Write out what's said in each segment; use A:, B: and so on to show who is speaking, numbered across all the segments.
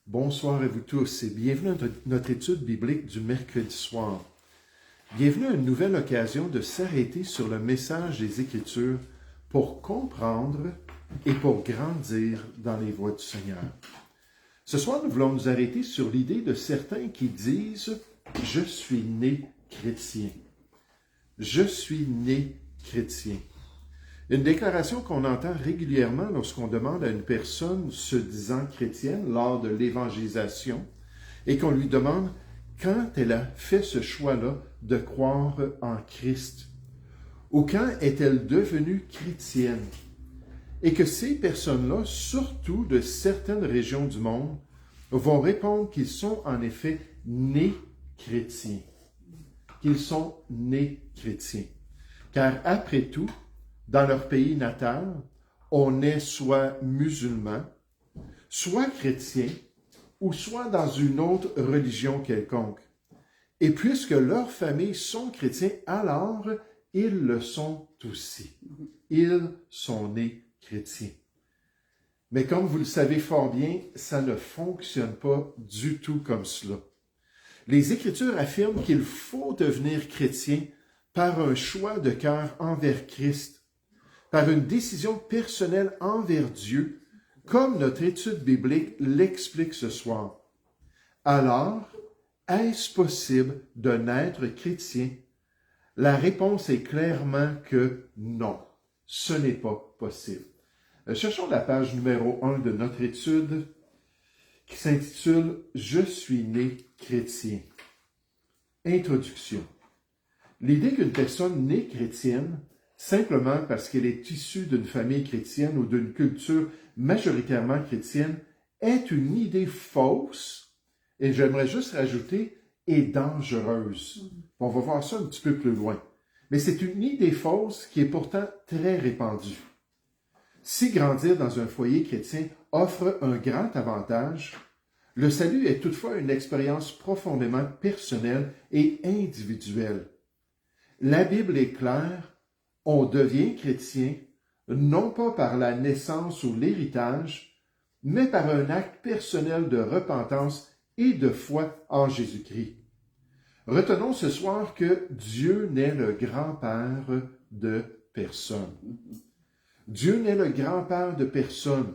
A: Bonsoir à vous tous et bienvenue à notre étude biblique du mercredi soir. Bienvenue à une nouvelle occasion de s'arrêter sur le message des Écritures pour comprendre et pour grandir dans les voies du Seigneur. Ce soir, nous voulons nous arrêter sur l'idée de certains qui disent « Je suis né chrétien ». Je suis né chrétien. Une déclaration qu'on entend régulièrement lorsqu'on demande à une personne se disant chrétienne lors de l'évangélisation et qu'on lui demande quand elle a fait ce choix-là de croire en Christ ou quand est-elle devenue chrétienne. Et que ces personnes-là, surtout de certaines régions du monde, vont répondre qu'ils sont en effet nés chrétiens. Qu'ils sont nés chrétiens. Car après tout, dans leur pays natal, on est soit musulman, soit chrétien, ou soit dans une autre religion quelconque. Et puisque leurs familles sont chrétiens, alors ils le sont aussi. Ils sont nés chrétiens. Mais comme vous le savez fort bien, ça ne fonctionne pas du tout comme cela. Les Écritures affirment qu'il faut devenir chrétien par un choix de cœur envers Christ, par une décision personnelle envers Dieu, comme notre étude biblique l'explique ce soir. Alors, est-ce possible de naître chrétien? La réponse est clairement que non, ce n'est pas possible. Cherchons la page numéro 1 de notre étude qui s'intitule « Je suis né chrétien ». Introduction. L'idée qu'une personne née chrétienne simplement parce qu'elle est issue d'une famille chrétienne ou d'une culture majoritairement chrétienne, est une idée fausse, et j'aimerais juste rajouter, et dangereuse. On va voir ça un petit peu plus loin. Mais c'est une idée fausse qui est pourtant très répandue. Si grandir dans un foyer chrétien offre un grand avantage, le salut est toutefois une expérience profondément personnelle et individuelle. La Bible est claire. On devient chrétien, non pas par la naissance ou l'héritage, mais par un acte personnel de repentance et de foi en Jésus-Christ. Retenons ce soir que Dieu n'est le grand-père de personne. Dieu n'est le grand-père de personne.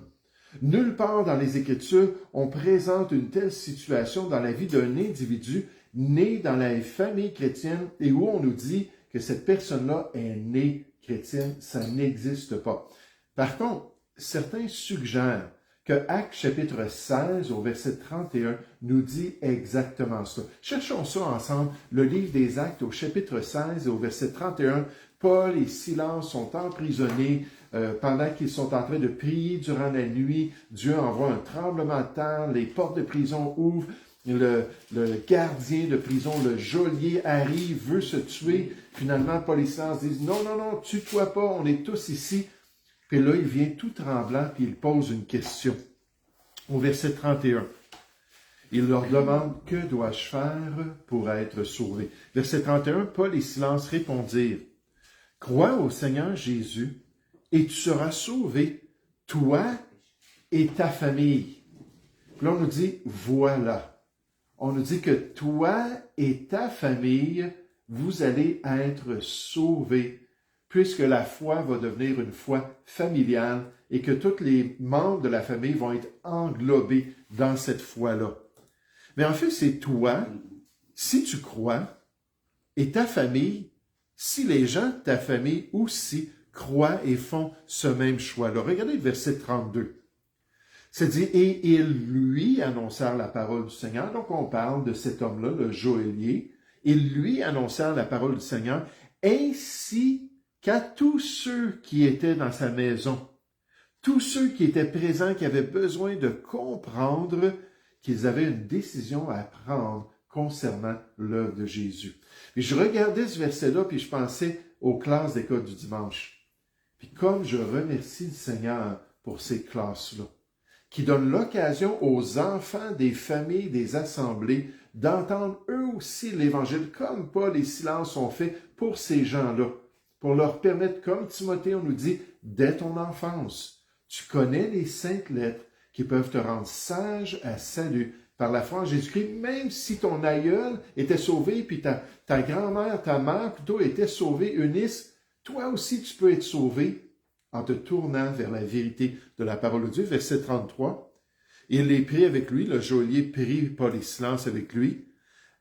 A: Nulle part dans les Écritures, on présente une telle situation dans la vie d'un individu né dans la famille chrétienne et où on nous dit que cette personne-là est née chrétienne, ça n'existe pas. Par contre, certains suggèrent que Actes chapitre 16 au verset 31 nous dit exactement ça. Cherchons ça ensemble, le livre des Actes au chapitre 16 et au verset 31. Paul et Silas sont emprisonnés pendant qu'ils sont en train de prier durant la nuit. Dieu envoie un tremblement de terre, les portes de prison ouvrent. Le gardien de prison, le geôlier, arrive, veut se tuer. Finalement, Paul et Silas disent « Non, tue-toi pas, on est tous ici. » Puis là, il vient tout tremblant, puis il pose une question. Au verset 31, il leur demande « Que dois-je faire pour être sauvé? » Verset 31, Paul et Silas répondirent « Crois au Seigneur Jésus, et tu seras sauvé, toi et ta famille. » Puis là, on nous dit « Voilà. » On nous dit que toi et ta famille, vous allez être sauvés, puisque la foi va devenir une foi familiale et que tous les membres de la famille vont être englobés dans cette foi-là. Mais en fait, c'est toi, si tu crois, et ta famille, si les gens de ta famille aussi croient et font ce même choix-là. Regardez le verset 32. C'est dit, et ils lui annoncèrent la parole du Seigneur. Donc, on parle de cet homme-là, le joaillier. Ils lui annoncèrent la parole du Seigneur, ainsi qu'à tous ceux qui étaient dans sa maison, tous ceux qui étaient présents, qui avaient besoin de comprendre qu'ils avaient une décision à prendre concernant l'œuvre de Jésus. Et je regardais ce verset-là, puis je pensais aux classes d'école du dimanche. Puis comme je remercie le Seigneur pour ces classes-là, qui donnent l'occasion aux enfants des familles, des assemblées, d'entendre eux aussi l'Évangile, comme Paul et Silas ont fait pour ces gens-là, pour leur permettre, comme Timothée, on nous dit, dès ton enfance, tu connais les saintes lettres qui peuvent te rendre sage à salut par la foi en Jésus-Christ, même si ton aïeul était sauvé, puis ta grand-mère, ta mère plutôt était sauvée, Eunice, toi aussi tu peux être sauvé en te tournant vers la vérité de la parole de Dieu. Verset 33. Il les prit avec lui, le geôlier prit Paul et Silas avec lui.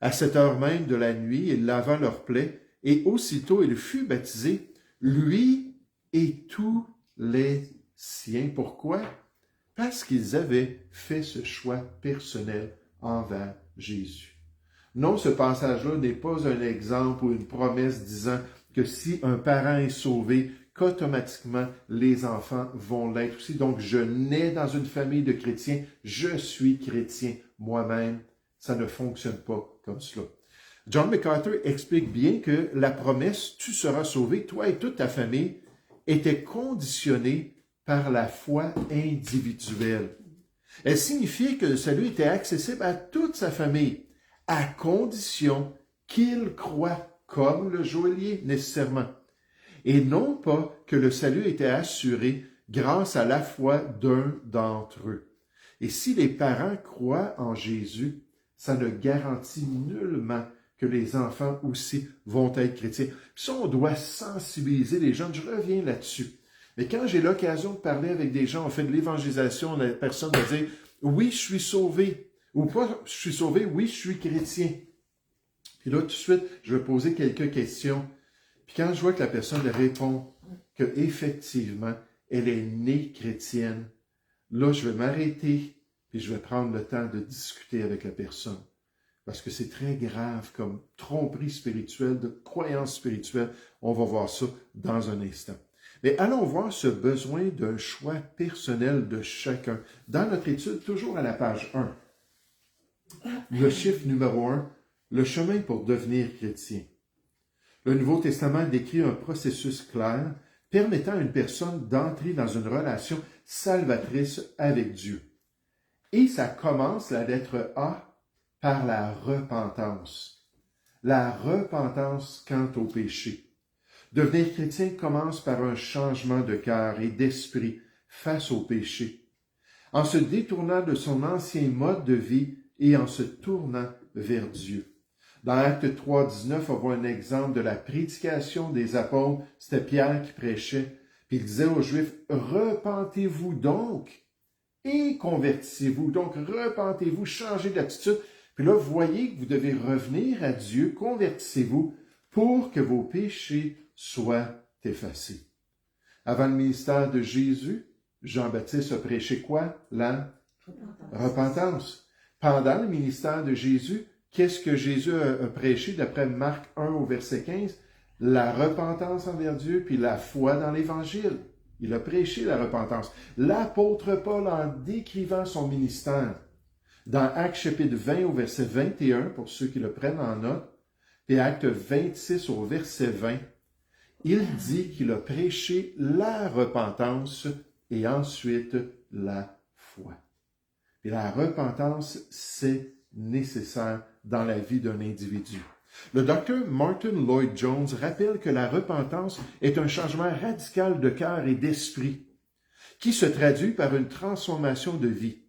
A: À cette heure même de la nuit, il lava leurs plaies, et aussitôt il fut baptisé, lui et tous les siens. Pourquoi? Parce qu'ils avaient fait ce choix personnel envers Jésus. Non, ce passage-là n'est pas un exemple ou une promesse disant que si un parent est sauvé, qu'automatiquement les enfants vont l'être aussi. Donc, je nais dans une famille de chrétiens, je suis chrétien moi-même. Ça ne fonctionne pas comme cela. John MacArthur explique bien que la promesse « tu seras sauvé, toi et toute ta famille » était conditionnée par la foi individuelle. Elle signifiait que le salut était accessible à toute sa famille, à condition qu'il croit comme le geôlier nécessairement, et non pas que le salut était assuré grâce à la foi d'un d'entre eux. Et si les parents croient en Jésus, ça ne garantit nullement que les enfants aussi vont être chrétiens. Ça, on doit sensibiliser les jeunes. Je reviens là-dessus. Mais quand j'ai l'occasion de parler avec des gens, on fait de l'évangélisation, la personne va dire « Oui, je suis sauvé » ou pas « Je suis sauvé, oui, je suis chrétien ». Puis là, tout de suite, je vais poser quelques questions. Puis quand je vois que la personne répond qu'effectivement, elle est née chrétienne, là, je vais m'arrêter, puis je vais prendre le temps de discuter avec la personne. Parce que c'est très grave comme tromperie spirituelle, de croyance spirituelle. On va voir ça dans un instant. Mais allons voir ce besoin d'un choix personnel de chacun. Dans notre étude, toujours à la page 1, le chiffre numéro 1, le chemin pour devenir chrétien. Le Nouveau Testament décrit un processus clair permettant à une personne d'entrer dans une relation salvatrice avec Dieu. Et ça commence, la lettre A, par la repentance. La repentance quant au péché. Devenir chrétien commence par un changement de cœur et d'esprit face au péché, en se détournant de son ancien mode de vie et en se tournant vers Dieu. Dans Actes 3, 19, on voit un exemple de la prédication des apôtres. C'était Pierre qui prêchait, puis il disait aux Juifs, « Repentez-vous donc et convertissez-vous. » Donc, repentez-vous, changez d'attitude. Puis là, vous voyez que vous devez revenir à Dieu, convertissez-vous pour que vos péchés soient effacés. Avant le ministère de Jésus, Jean-Baptiste a prêché quoi? La repentance. Pendant le ministère de Jésus, qu'est-ce que Jésus a prêché d'après Marc 1 au verset 15? La repentance envers Dieu, puis la foi dans l'Évangile. Il a prêché la repentance. L'apôtre Paul, en décrivant son ministère, dans Actes chapitre 20 au verset 21, pour ceux qui le prennent en note, et Actes 26 au verset 20, il dit qu'il a prêché la repentance et ensuite la foi. Et la repentance, c'est nécessaire dans la vie d'un individu. Le docteur Martin Lloyd-Jones rappelle que la repentance est un changement radical de cœur et d'esprit qui se traduit par une transformation de vie.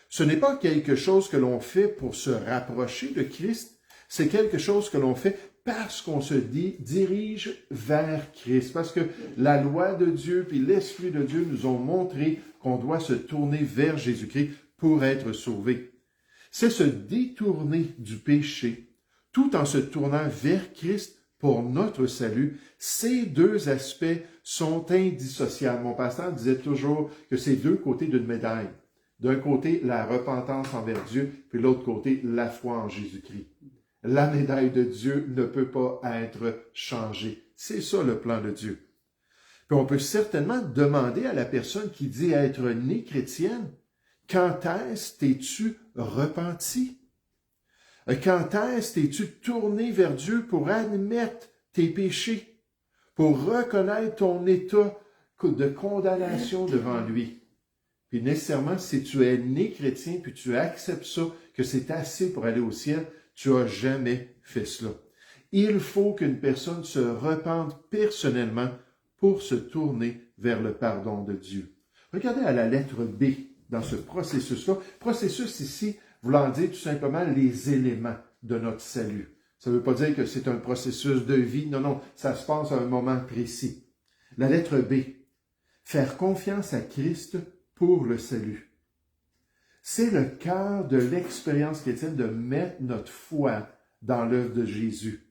A: Ce n'est pas quelque chose que l'on fait pour se rapprocher de Christ, c'est quelque chose que l'on fait parce qu'on se dirige vers Christ, parce que la loi de Dieu puis l'Esprit de Dieu nous ont montré qu'on doit se tourner vers Jésus-Christ pour être sauvé. C'est se détourner du péché tout en se tournant vers Christ pour notre salut. Ces deux aspects sont indissociables. Mon pasteur disait toujours que c'est deux côtés d'une médaille. D'un côté, la repentance envers Dieu, puis de l'autre côté, la foi en Jésus-Christ. La médaille de Dieu ne peut pas être changée. C'est ça le plan de Dieu. Puis on peut certainement demander à la personne qui dit être née chrétienne, quand est-ce t'es-tu repenti? Quand est-ce t'es-tu tourné vers Dieu pour admettre tes péchés, pour reconnaître ton état de condamnation devant lui? Puis nécessairement, si tu es né chrétien, puis tu acceptes ça, que c'est assez pour aller au ciel, tu n'as jamais fait cela. Il faut qu'une personne se repente personnellement pour se tourner vers le pardon de Dieu. Regardez à la lettre B dans ce processus-là. Processus ici, voulant dire tout simplement les éléments de notre salut. Ça ne veut pas dire que c'est un processus de vie. Non, non, ça se passe à un moment précis. La lettre B. Faire confiance à Christ pour le salut. C'est le cœur de l'expérience chrétienne de mettre notre foi dans l'œuvre de Jésus.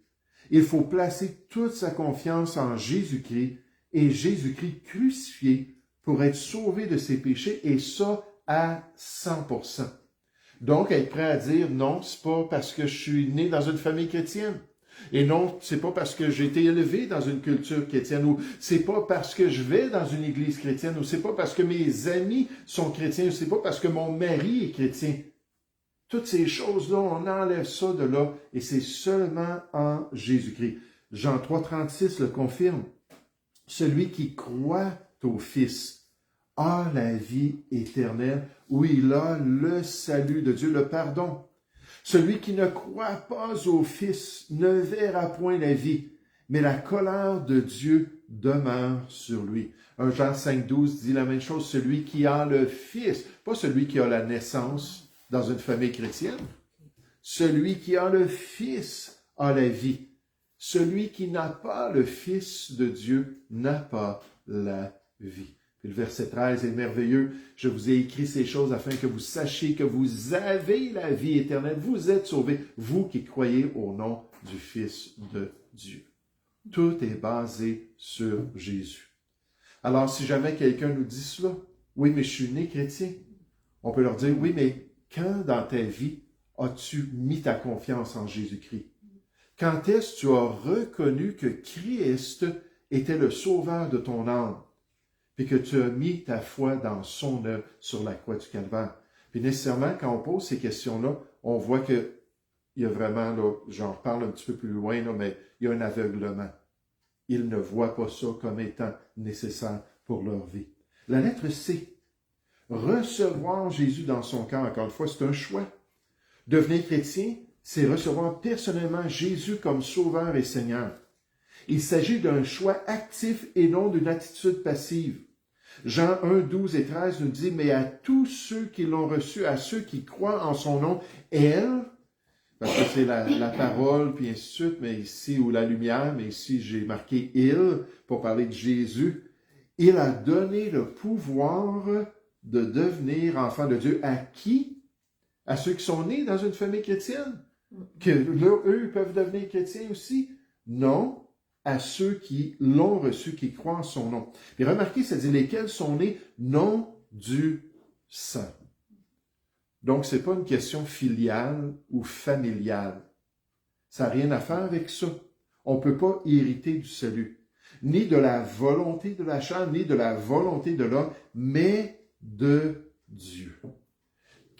A: Il faut placer toute sa confiance en Jésus-Christ et Jésus-Christ crucifié pour être sauvé de ses péchés, et ça à 100%. Donc, être prêt à dire non, c'est pas parce que je suis né dans une famille chrétienne. Et non, c'est pas parce que j'ai été élevé dans une culture chrétienne, ou c'est pas parce que je vais dans une église chrétienne, ou c'est pas parce que mes amis sont chrétiens, ou c'est pas parce que mon mari est chrétien. Toutes ces choses-là, on enlève ça de là, et c'est seulement en Jésus-Christ. Jean 3,36 le confirme. Celui qui croit au Fils a la vie éternelle, où il a le salut de Dieu, le pardon. Celui qui ne croit pas au Fils ne verra point la vie, mais la colère de Dieu demeure sur lui. 1 Jean 5,12 dit la même chose, celui qui a le Fils, pas celui qui a la naissance dans une famille chrétienne. Celui qui a le Fils a la vie. Celui qui n'a pas le Fils de Dieu n'a pas la vie. Puis le verset 13 est merveilleux. Je vous ai écrit ces choses afin que vous sachiez que vous avez la vie éternelle. Vous êtes sauvés, vous qui croyez au nom du Fils de Dieu. Tout est basé sur Jésus. Alors, si jamais quelqu'un nous dit cela, oui, mais je suis né chrétien, on peut leur dire, oui, mais quand dans ta vie as-tu mis ta confiance en Jésus-Christ? Quand est-ce que tu as reconnu que Christ était le sauveur de ton âme, puis que tu as mis ta foi dans son œuvre sur la croix du Calvaire? Puis nécessairement, quand on pose ces questions-là, on voit que il y a vraiment, là, j'en parle un petit peu plus loin, là, mais il y a un aveuglement. Ils ne voient pas ça comme étant nécessaire pour leur vie. La lettre C. Recevoir Jésus dans son cœur, encore une fois, c'est un choix. Devenir chrétien, c'est recevoir personnellement Jésus comme Sauveur et Seigneur. Il s'agit d'un choix actif et non d'une attitude passive. Jean 1, 12 et 13 nous dit, mais à tous ceux qui l'ont reçu, à ceux qui croient en son nom, elle, parce que c'est la parole, puis ainsi de suite, mais ici, ou la lumière, mais ici j'ai marqué il, pour parler de Jésus, il a donné le pouvoir de devenir enfant de Dieu. À qui? À ceux qui sont nés dans une famille chrétienne? Que eux peuvent devenir chrétiens aussi? Non, à ceux qui l'ont reçu, qui croient en son nom. Puis remarquez, ça dit lesquels sont nés non du sang. Donc, ce n'est pas une question filiale ou familiale. Ça n'a rien à faire avec ça. On ne peut pas hériter du salut, ni de la volonté de la chair, ni de la volonté de l'homme, mais de Dieu.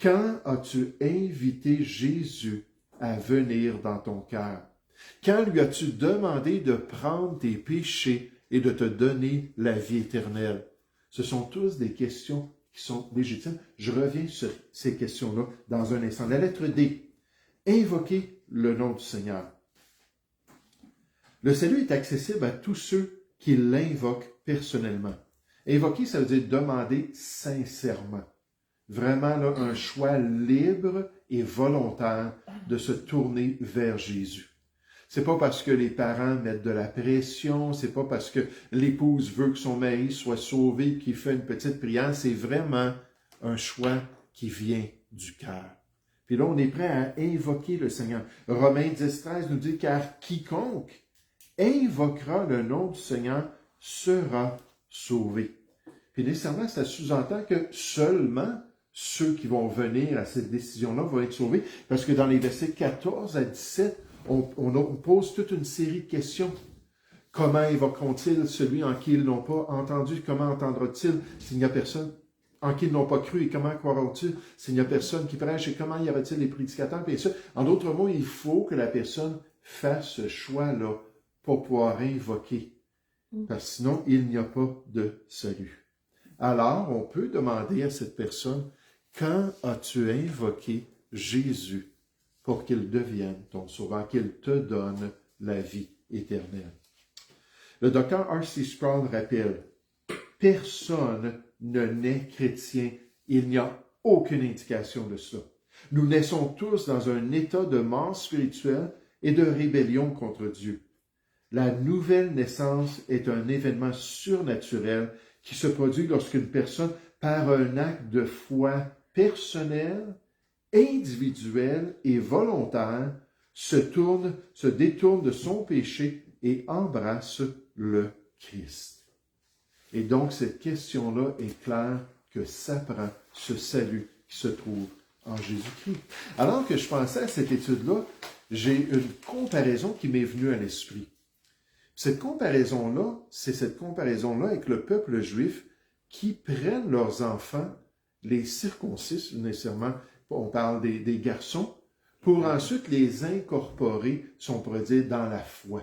A: Quand as-tu invité Jésus à venir dans ton cœur? Quand lui as-tu demandé de prendre tes péchés et de te donner la vie éternelle? Ce sont tous des questions qui sont légitimes. Je reviens sur ces questions-là dans un instant. La lettre D. Invoquer le nom du Seigneur. Le salut est accessible à tous ceux qui l'invoquent personnellement. Invoquer, ça veut dire demander sincèrement. Vraiment là, un choix libre et volontaire de se tourner vers Jésus. C'est pas parce que les parents mettent de la pression, c'est pas parce que l'épouse veut que son mari soit sauvé et qu'il fait une petite prière, c'est vraiment un choix qui vient du cœur. Puis là, on est prêt à invoquer le Seigneur. Romains 10,13 nous dit, car quiconque invoquera le nom du Seigneur sera sauvé. Puis nécessairement, ça sous-entend que seulement ceux qui vont venir à cette décision-là vont être sauvés, parce que dans les versets 14 à 17, on pose toute une série de questions. Comment évoqueront-ils celui en qui ils n'ont pas entendu? Comment entendra-t-il s'il n'y a personne en qui ils n'ont pas cru? Et comment croiront-ils s'il n'y a personne qui prêche? Et comment y aura-t-il les prédicateurs? Et ça, en d'autres mots, il faut que la personne fasse ce choix-là pour pouvoir invoquer. Parce que sinon, il n'y a pas de salut. Alors, on peut demander à cette personne, quand as-tu invoqué Jésus pour qu'il devienne ton sauveur, qu'il te donne la vie éternelle? Le docteur R.C. Sproul rappelle, personne ne naît chrétien Il n'y a aucune indication de cela. Nous naissons tous dans un état de mort spirituelle et de rébellion contre Dieu. La nouvelle naissance est un événement surnaturel qui se produit lorsqu'une personne, par un acte de foi personnel, individuel et volontaire, se détourne de son péché et embrasse le Christ. Et donc, cette question-là est claire que ça prend ce salut qui se trouve en Jésus-Christ. Alors que je pensais à cette étude-là, j'ai une comparaison qui m'est venue à l'esprit. Cette comparaison-là, c'est cette comparaison-là avec le peuple juif qui prennent leurs enfants, les circoncisent nécessairement, on parle des garçons, pour ensuite les incorporer, si on pourrait dire, dans la foi.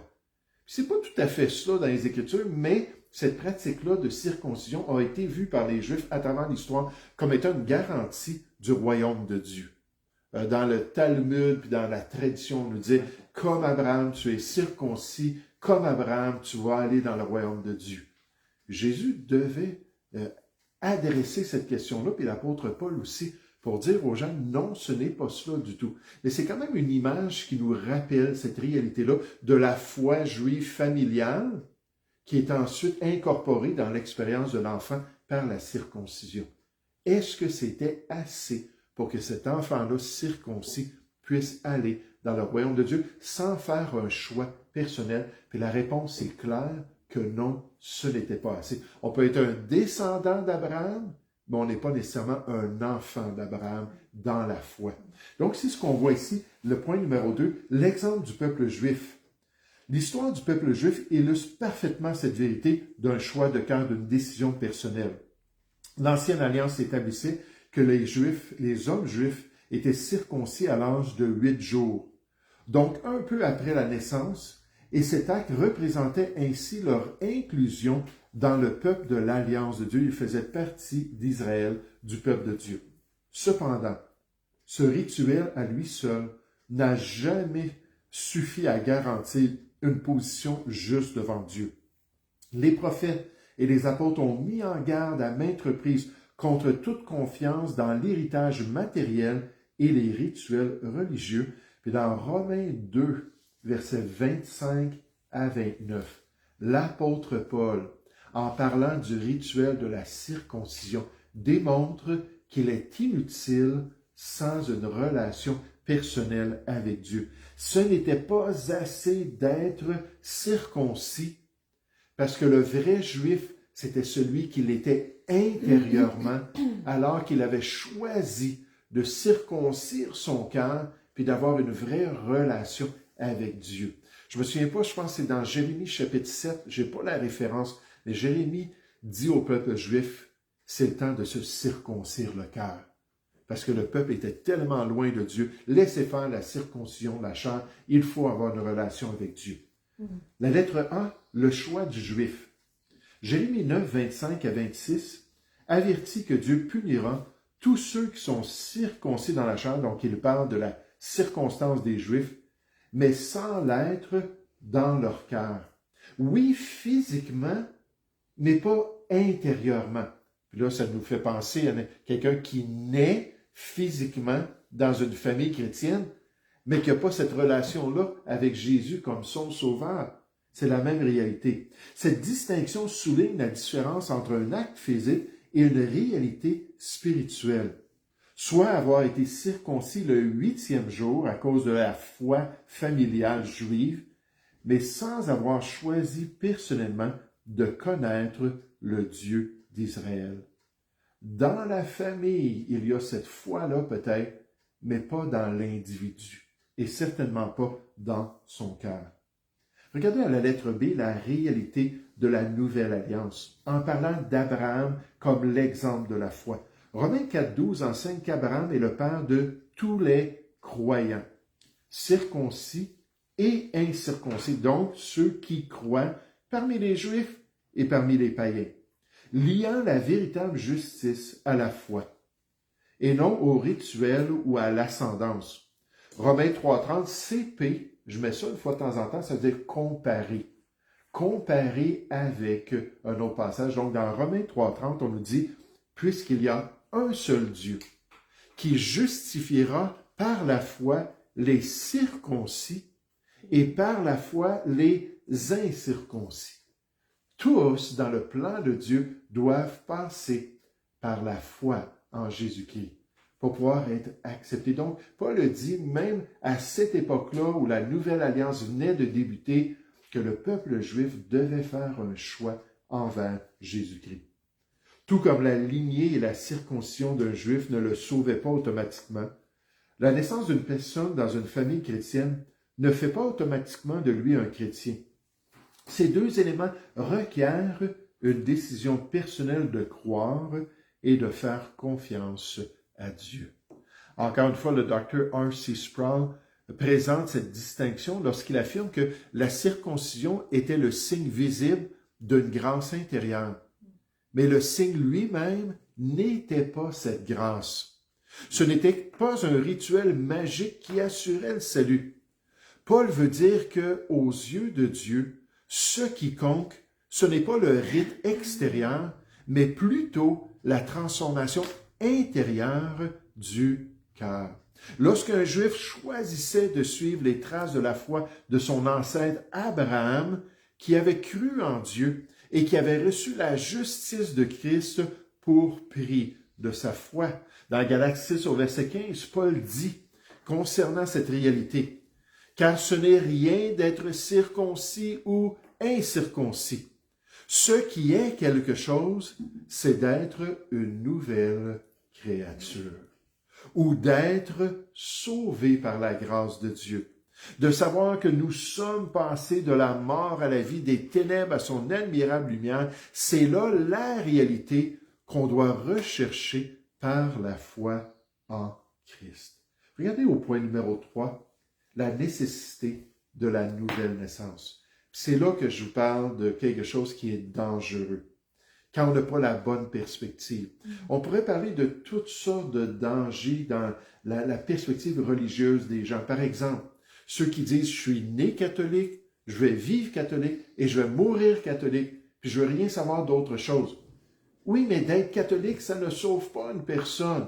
A: C'est pas tout à fait cela dans les Écritures, mais cette pratique-là de circoncision a été vue par les Juifs à travers l'histoire comme étant une garantie du royaume de Dieu. Dans le Talmud, puis dans la tradition, on nous dit, comme Abraham, tu es circoncis, comme Abraham, tu vas aller dans le royaume de Dieu. Jésus devait adresser cette question-là, puis l'apôtre Paul aussi, pour dire aux gens, non, ce n'est pas cela du tout. Mais c'est quand même une image qui nous rappelle cette réalité-là de la foi juive familiale qui est ensuite incorporée dans l'expérience de l'enfant par la circoncision. Est-ce que c'était assez pour que cet enfant-là circoncis puisse aller dans le royaume de Dieu sans faire un choix personnel? Puis la réponse est claire que non, ce n'était pas assez. On peut être un descendant d'Abraham, mais on n'est pas nécessairement un enfant d'Abraham dans la foi. Donc, c'est ce qu'on voit ici, le point numéro 2, l'exemple du peuple juif. L'histoire du peuple juif illustre parfaitement cette vérité d'un choix de cœur, d'une décision personnelle. L'Ancienne Alliance établissait que les hommes juifs étaient circoncis à l'âge de 8 jours, donc un peu après la naissance, et cet acte représentait ainsi leur inclusion dans le peuple de l'Alliance de Dieu. Ils faisaient partie d'Israël, du peuple de Dieu. Cependant, ce rituel à lui seul n'a jamais suffi à garantir une position juste devant Dieu. Les prophètes et les apôtres ont mis en garde à maintes reprises contre toute confiance dans l'héritage matériel et les rituels religieux. Puis dans Romains 2, versets 25 à 29, l'apôtre Paul, en parlant du rituel de la circoncision, démontre qu'il est inutile sans une relation personnelle avec Dieu. Ce n'était pas assez d'être circoncis, parce que le vrai juif, c'était celui qui l'était intérieurement, alors qu'il avait choisi de circoncire son cœur, puis d'avoir une vraie relation avec Dieu. Je me souviens pas, je pense que c'est dans Jérémie chapitre 7, j'ai pas la référence, mais Jérémie dit au peuple juif, c'est le temps de se circoncire le cœur. Parce que le peuple était tellement loin de Dieu. Laissez faire la circoncision de la chair. Il faut avoir une relation avec Dieu. La lettre 1, le choix du juif. Jérémie 9, 25 à 26 avertit que Dieu punira tous ceux qui sont circoncis dans la chair. Donc, il parle de la circonstance des Juifs, mais sans l'être dans leur cœur. Oui, physiquement, mais pas intérieurement. Puis là, ça nous fait penser à quelqu'un qui naît physiquement dans une famille chrétienne, mais qui n'a pas cette relation-là avec Jésus comme son sauveur. C'est la même réalité. Cette distinction souligne la différence entre un acte physique et une réalité spirituelle. Soit avoir été circoncis le 8e jour à cause de la foi familiale juive, mais sans avoir choisi personnellement de connaître le Dieu d'Israël. Dans la famille, il y a cette foi-là peut-être, mais pas dans l'individu, et certainement pas dans son cœur. Regardez à la lettre B la réalité de la nouvelle alliance, en parlant d'Abraham comme l'exemple de la foi. Romains 4,12 enseigne qu'Abraham est le père de tous les croyants, circoncis et incirconcis, donc ceux qui croient parmi les Juifs et parmi les païens, liant la véritable justice à la foi, et non au rituel ou à l'ascendance. Romains 3,30, CP, je mets ça une fois de temps en temps, ça veut dire comparer. Comparer avec un autre passage. Donc, dans Romains 3,30, on nous dit, puisqu'il y a un seul Dieu, qui justifiera par la foi les circoncis et par la foi les incirconcis. Tous, dans le plan de Dieu, doivent passer par la foi en Jésus-Christ pour pouvoir être acceptés. Donc, Paul dit, même à cette époque-là où la nouvelle alliance venait de débuter, que le peuple juif devait faire un choix envers Jésus-Christ. Tout comme la lignée et la circoncision d'un juif ne le sauvaient pas automatiquement, la naissance d'une personne dans une famille chrétienne ne fait pas automatiquement de lui un chrétien. Ces deux éléments requièrent une décision personnelle de croire et de faire confiance à Dieu. Encore une fois, le Dr. R.C. Sproul présente cette distinction lorsqu'il affirme que la circoncision était le signe visible d'une grâce intérieure. Mais le signe lui-même n'était pas cette grâce. Ce n'était pas un rituel magique qui assurait le salut. Paul veut dire que, aux yeux de Dieu, ce qui compte, ce n'est pas le rite extérieur, mais plutôt la transformation intérieure du cœur. Lorsqu'un Juif choisissait de suivre les traces de la foi de son ancêtre Abraham, qui avait cru en Dieu et qui avait reçu la justice de Christ pour prix de sa foi. Dans Galates 6 au verset 15, Paul dit concernant cette réalité, « Car ce n'est rien d'être circoncis ou incirconcis. Ce qui est quelque chose, c'est d'être une nouvelle créature. » ou d'être sauvés par la grâce de Dieu, de savoir que nous sommes passés de la mort à la vie, des ténèbres à son admirable lumière, c'est là la réalité qu'on doit rechercher par la foi en Christ. Regardez au point numéro 3, la nécessité de la nouvelle naissance. C'est là que je vous parle de quelque chose qui est dangereux, quand on n'a pas la bonne perspective. On pourrait parler de toutes sortes de dangers dans la perspective religieuse des gens. Par exemple, ceux qui disent « je suis né catholique, je vais vivre catholique et je vais mourir catholique, puis je veux rien savoir d'autre chose ». Oui, mais d'être catholique, ça ne sauve pas une personne.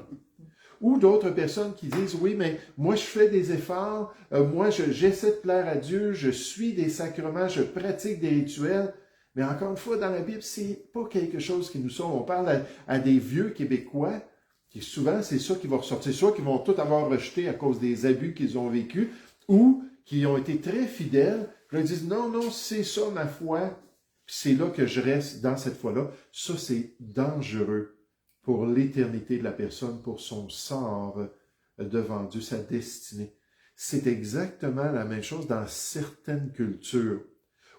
A: Ou d'autres personnes qui disent « oui, mais moi je fais des efforts, moi j'essaie de plaire à Dieu, je suis des sacrements, je pratique des rituels ». Mais encore une fois, dans la Bible, c'est pas quelque chose qui nous sauve. On parle à des vieux Québécois, qui souvent, c'est ça qui va ressortir. Soit qu'ils vont tout avoir rejeté à cause des abus qu'ils ont vécus, ou qui ont été très fidèles, puis ils disent, non, non, c'est ça ma foi, puis c'est là que je reste dans cette foi-là. Ça, c'est dangereux pour l'éternité de la personne, pour son sort devant Dieu, sa destinée. C'est exactement la même chose dans certaines cultures,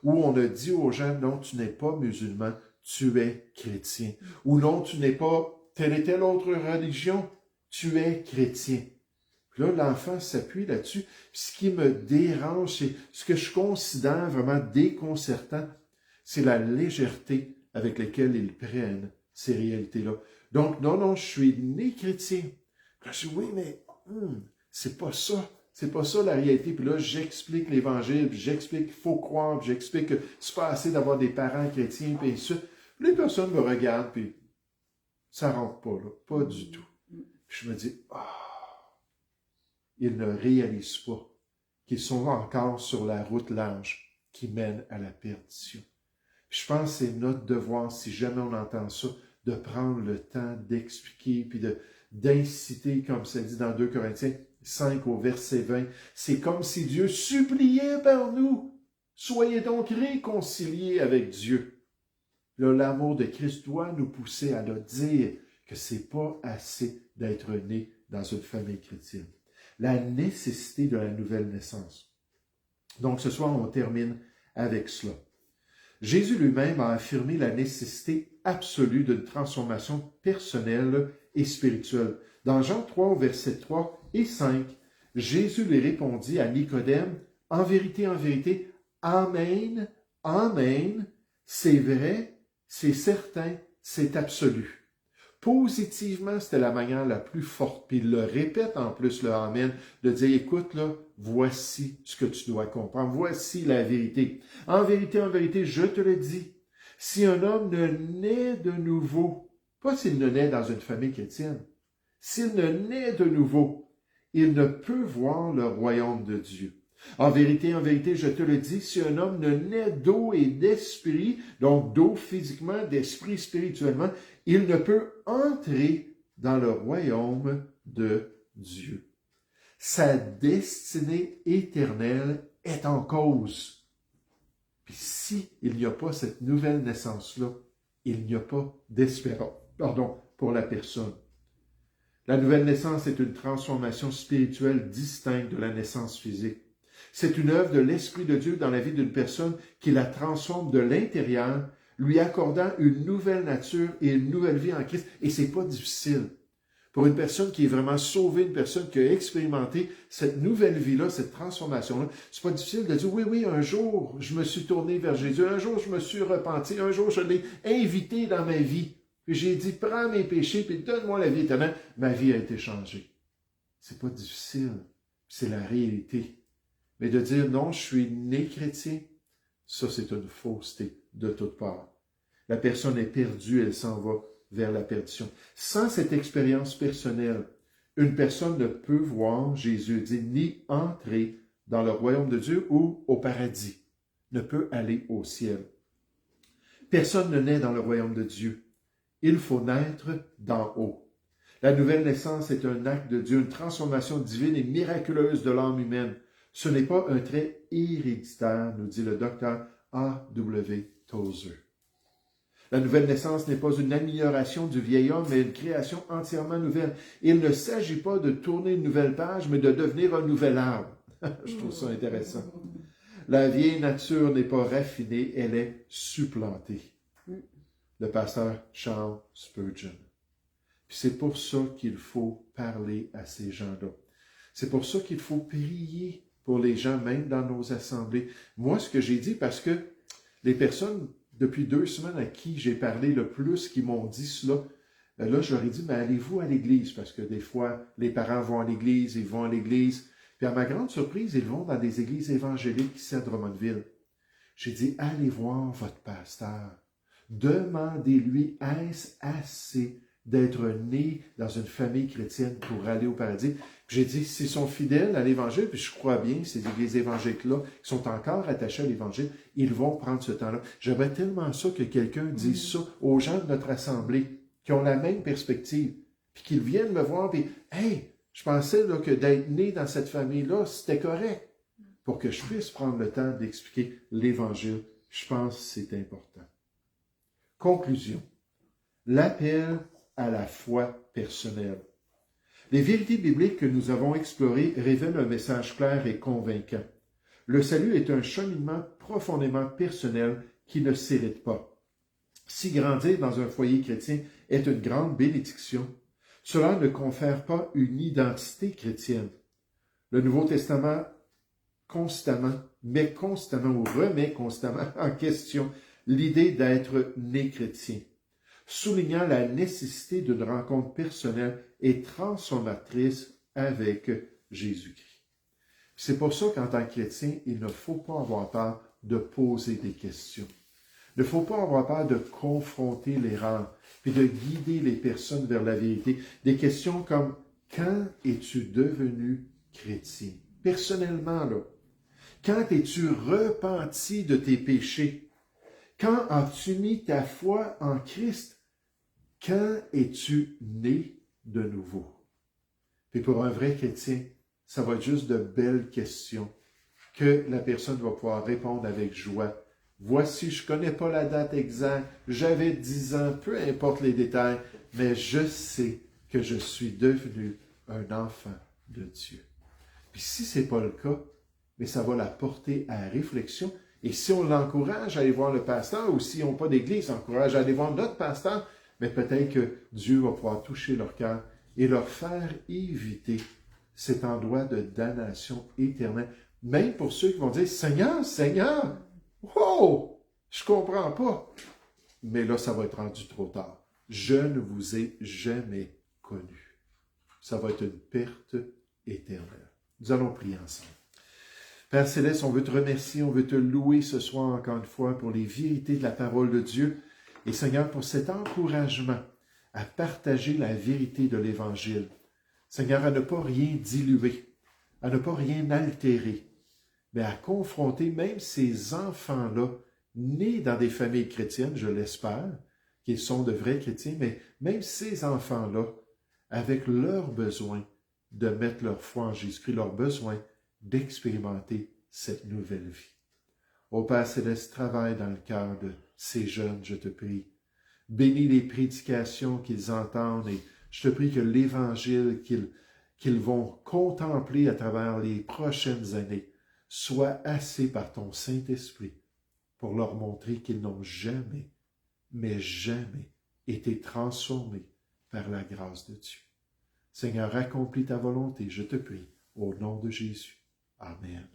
A: où on a dit aux gens, non, tu n'es pas musulman, tu es chrétien. Ou non, tu n'es pas telle et telle autre religion, tu es chrétien. Puis là, l'enfant s'appuie là-dessus. Puis ce qui me dérange, c'est ce que je considère vraiment déconcertant, c'est la légèreté avec laquelle ils prennent ces réalités-là. Donc, non, non, je suis né chrétien. Puis là, je dis, oui, mais c'est pas ça. C'est pas ça la réalité. Puis là, j'explique l'Évangile, puis j'explique qu'il faut croire, puis j'explique que c'est pas assez d'avoir des parents chrétiens, puis ça. Puis les personnes me regardent, puis ça rentre pas, là. Pas du tout. Puis je me dis, ils ne réalisent pas qu'ils sont encore sur la route large qui mène à la perdition. Puis je pense que c'est notre devoir, si jamais on entend ça, de prendre le temps d'expliquer, puis d'inciter, comme ça dit dans 2 Corinthiens 5 au verset 20. C'est comme si Dieu suppliait par nous. Soyez donc réconciliés avec Dieu. Là, l'amour de Christ doit nous pousser à le dire que c'est pas assez d'être né dans une famille chrétienne. La nécessité de la nouvelle naissance. Donc, ce soir, on termine avec cela. Jésus lui-même a affirmé la nécessité absolue d'une transformation personnelle et spirituelle. Dans Jean 3, versets 3 et 5, Jésus lui répondit à Nicodème, « En vérité, Amen, Amen, c'est vrai, c'est certain, c'est absolu. » Positivement, c'était la manière la plus forte. Puis il le répète en plus, le Amen, de dire, écoute, là, voici ce que tu dois comprendre. Voici la vérité. En vérité, je te le dis, si un homme ne naît de nouveau, pas s'il ne naît dans une famille chrétienne. S'il ne naît de nouveau, il ne peut voir le royaume de Dieu. En vérité, je te le dis, si un homme ne naît d'eau et d'esprit, donc d'eau physiquement, d'esprit spirituellement, il ne peut entrer dans le royaume de Dieu. Sa destinée éternelle est en cause. Puis s'il n'y a pas cette nouvelle naissance-là, il n'y a pas d'espérance, pour la personne. La nouvelle naissance est une transformation spirituelle distincte de la naissance physique. C'est une œuvre de l'Esprit de Dieu dans la vie d'une personne qui la transforme de l'intérieur, lui accordant une nouvelle nature et une nouvelle vie en Christ. Et c'est pas difficile. Pour une personne qui est vraiment sauvée, une personne qui a expérimenté cette nouvelle vie-là, cette transformation-là, c'est pas difficile de dire, oui, un jour, je me suis tourné vers Jésus, un jour, je me suis repenti, un jour, je l'ai invité dans ma vie. Puis j'ai dit, prends mes péchés, puis donne-moi la vie éternelle. Ma vie a été changée. C'est pas difficile. C'est la réalité. Mais de dire, non, je suis né chrétien, ça, c'est une fausseté de toutes parts. La personne est perdue, elle s'en va vers la perdition. Sans cette expérience personnelle, une personne ne peut voir, Jésus dit, ni entrer dans le royaume de Dieu ou au paradis, ne peut aller au ciel. Personne ne naît dans le royaume de Dieu. Il faut naître d'en haut. La nouvelle naissance est un acte de Dieu, une transformation divine et miraculeuse de l'âme humaine. Ce n'est pas un trait héréditaire, nous dit le docteur A.W. Tozer. La nouvelle naissance n'est pas une amélioration du vieil homme, mais une création entièrement nouvelle. Il ne s'agit pas de tourner une nouvelle page, mais de devenir un nouvel arbre. Je trouve ça intéressant. La vieille nature n'est pas raffinée, elle est supplantée. Le pasteur Charles Spurgeon. Puis c'est pour ça qu'il faut parler à ces gens-là. C'est pour ça qu'il faut prier pour les gens, même dans nos assemblées. Moi, ce que j'ai dit, parce que les personnes, depuis 2 semaines à qui j'ai parlé le plus, qui m'ont dit cela, là, je leur ai dit, mais allez-vous à l'église? Parce que des fois, les parents vont à l'église, ils vont à l'église. Puis à ma grande surprise, ils vont dans des églises évangéliques ici à Drummondville. J'ai dit, allez voir votre pasteur. Demandez-lui, est-ce assez d'être né dans une famille chrétienne pour aller au paradis? Puis j'ai dit, s'ils sont fidèles à l'Évangile, puis je crois bien, ces églises évangéliques-là, qui sont encore attachés à l'Évangile, ils vont prendre ce temps-là. J'aimerais tellement ça que quelqu'un dise ça aux gens de notre assemblée, qui ont la même perspective, puis qu'ils viennent me voir, puis « Hey, je pensais là, que d'être né dans cette famille-là, c'était correct. » Pour que je puisse prendre le temps d'expliquer l'Évangile, je pense que c'est important. Conclusion. L'appel à la foi personnelle. Les vérités bibliques que nous avons explorées révèlent un message clair et convaincant. Le salut est un cheminement profondément personnel qui ne s'hérite pas. Si grandir dans un foyer chrétien est une grande bénédiction, cela ne confère pas une identité chrétienne. Le Nouveau Testament remet constamment en question l'idée d'être né chrétien, soulignant la nécessité d'une rencontre personnelle et transformatrice avec Jésus-Christ. C'est pour ça qu'en tant que chrétien, il ne faut pas avoir peur de poser des questions. Il ne faut pas avoir peur de confronter l'erreur, puis de guider les personnes vers la vérité. Des questions comme « Quand es-tu devenu chrétien? » Personnellement, là. Quand es-tu repenti de tes péchés? Quand as-tu mis ta foi en Christ? Quand es-tu né de nouveau? Puis pour un vrai chrétien, ça va être juste de belles questions que la personne va pouvoir répondre avec joie. Voici, je ne connais pas la date exacte, j'avais 10 ans, peu importe les détails, mais je sais que je suis devenu un enfant de Dieu. Puis si ce n'est pas le cas, mais ça va la porter à réflexion. Et si on l'encourage à aller voir le pasteur, ou s'ils n'ont pas d'église, on encourage à aller voir notre pasteur, mais peut-être que Dieu va pouvoir toucher leur cœur et leur faire éviter cet endroit de damnation éternelle. Même pour ceux qui vont dire, Seigneur, wow, je comprends pas. Mais là, ça va être rendu trop tard. Je ne vous ai jamais connu. Ça va être une perte éternelle. Nous allons prier ensemble. Père Céleste, on veut te remercier, on veut te louer ce soir encore une fois pour les vérités de la parole de Dieu. Et Seigneur, pour cet encouragement à partager la vérité de l'Évangile. Seigneur, à ne pas rien diluer, à ne pas rien altérer, mais à confronter même ces enfants-là, nés dans des familles chrétiennes, je l'espère, qu'ils sont de vrais chrétiens, mais même ces enfants-là, avec leur besoin de mettre leur foi en Jésus-Christ, leur besoin d'expérimenter cette nouvelle vie. Ô Père Céleste, travaille dans le cœur de ces jeunes, je te prie. Bénis les prédications qu'ils entendent et je te prie que l'Évangile qu'ils vont contempler à travers les prochaines années soit assez par ton Saint-Esprit pour leur montrer qu'ils n'ont jamais, mais jamais été transformés par la grâce de Dieu. Seigneur, accomplis ta volonté, je te prie, au nom de Jésus. Amen.